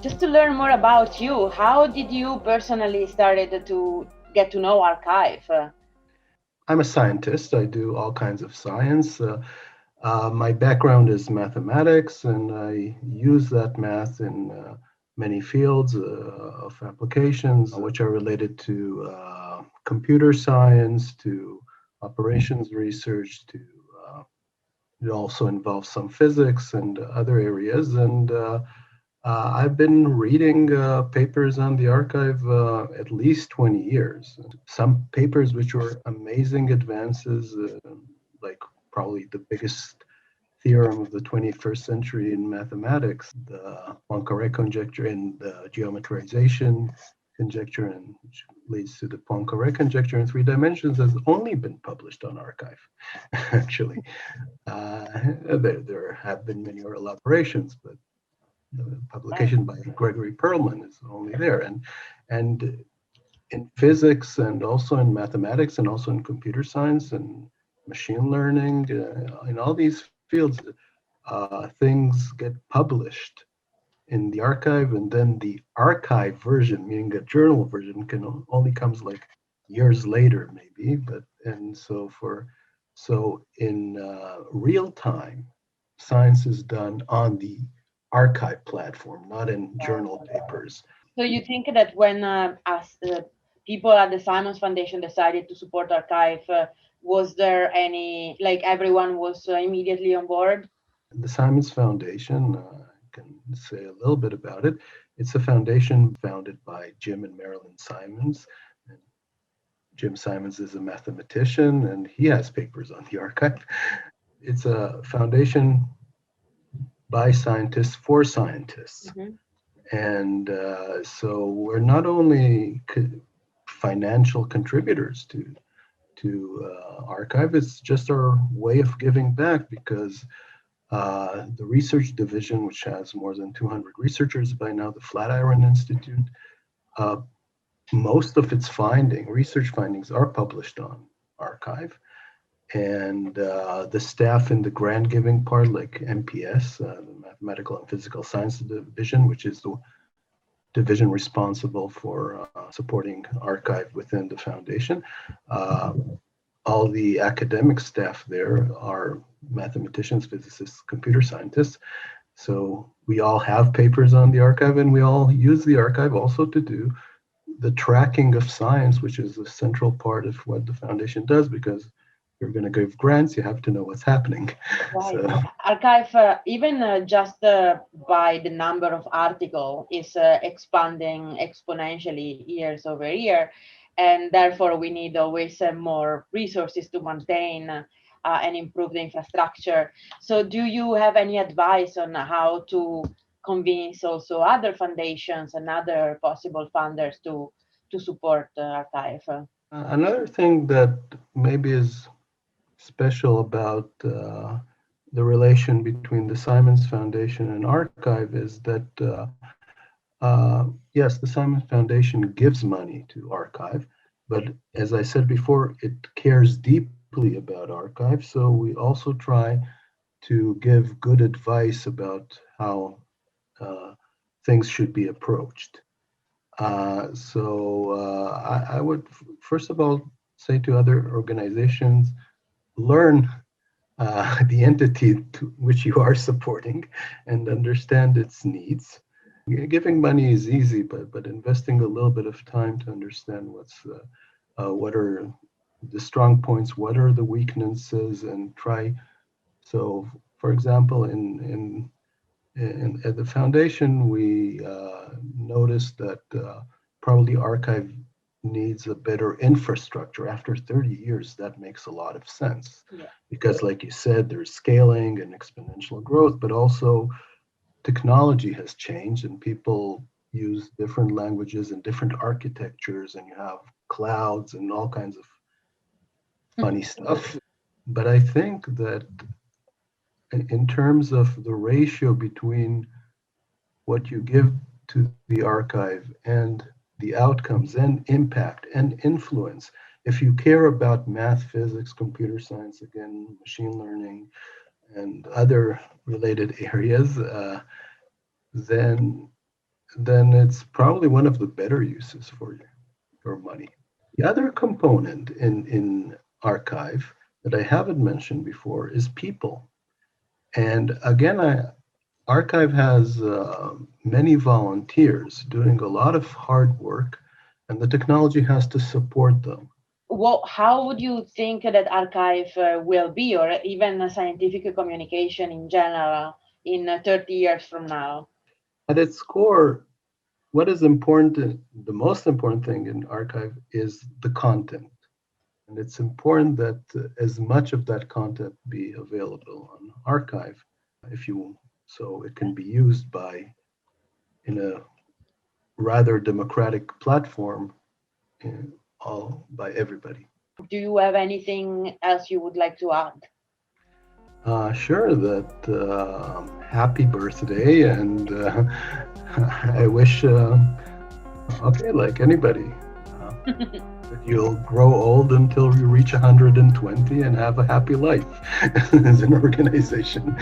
Just to learn more about you, how did you personally started to get to know arXiv? I'm a scientist. I do all kinds of science. My background is mathematics, and I use that math in many fields of applications, which are related to computer science, to operations research, to it also involves some physics and other areas. And I've been reading papers on the arXiv at least 20 years. Some papers which were amazing advances, like probably the biggest theorem of the 21st century in mathematics, the Poincare conjecture and the geometrization conjecture, and which leads to the Poincare conjecture in three dimensions, has only been published on arXiv, actually. Uh, there have been many elaborations, but the Right. publication by Gregory Perelman is only there. And in physics and also in mathematics and also in computer science and machine learning, in all these fields, things get published in the arXiv, and then the archive version, meaning a journal version, can only comes like years later, maybe. But and so for so in real time, science is done on the archive platform, not in journal papers. So you think that when as people at the Simons Foundation decided to support arXiv, was there any, like everyone was immediately on board? The Simons Foundation, I can say a little bit about it. It's a foundation founded by Jim and Marilyn Simons. And Jim Simons is a mathematician and he has papers on the archive. It's a foundation by scientists for scientists. Hmm. And so we're not only financial contributors to arXiv, it's just our way of giving back because the research division, which has more than 200 researchers by now, the Flatiron Institute, uh, most of its research findings are published on arXiv. And the staff in the grant giving part, like MPS, the Mathematical and Physical Sciences Division, which is the division responsible for supporting arXiv within the foundation. Uh, all the academic staff there are mathematicians, physicists, computer scientists. So we all have papers on the arXiv, and we all use the arXiv also to do the tracking of science, which is a central part of what the foundation does, because if you're going to give grants, you have to know what's happening. Right. So Archive, even just by the number of article, is expanding exponentially years over year, and therefore we need always more resources to maintain and improve the infrastructure. So, do you have any advice on how to convince also other foundations and other possible funders to support Archive? another thing that maybe is special about the relation between the Simons Foundation and arXiv is that, yes, the Simons Foundation gives money to arXiv, but as I said before, it cares deeply about arXiv. So we also try to give good advice about how uh, things should be approached. I would first of all say to other organizations, learn the entity to which you are supporting and understand its needs. Giving money is easy, but investing a little bit of time to understand what are the strong points, what are the weaknesses, and try. So, for example, at the foundation, we noticed that probably archive needs a better infrastructure. After 30 years, that makes a lot of sense Yeah. because, like you said, there's scaling and exponential growth, but also technology has changed and people use different languages and different architectures, and you have clouds and all kinds of funny stuff. But I think that in terms of the ratio between what you give to the archive and the outcomes and impact and influence. If you care about math, physics, computer science, again, machine learning, and other related areas, then then it's probably one of the better uses for your money. The other component in arXiv that I haven't mentioned before is people. And again, arXiv has many volunteers doing a lot of hard work, and the technology has to support them. Well, how would you think that archive will be, or even scientific communication in general, in 30 years from now? At its core, what is important, the most important thing in arXiv is the content. And it's important that as much of that content be available on arXiv, if you so it can be used in a rather democratic platform all by everybody. Do you have anything else you would like to add? Sure, that happy birthday, and I wish, okay, like anybody, that you'll grow old until you reach 120 and have a happy life as an organization.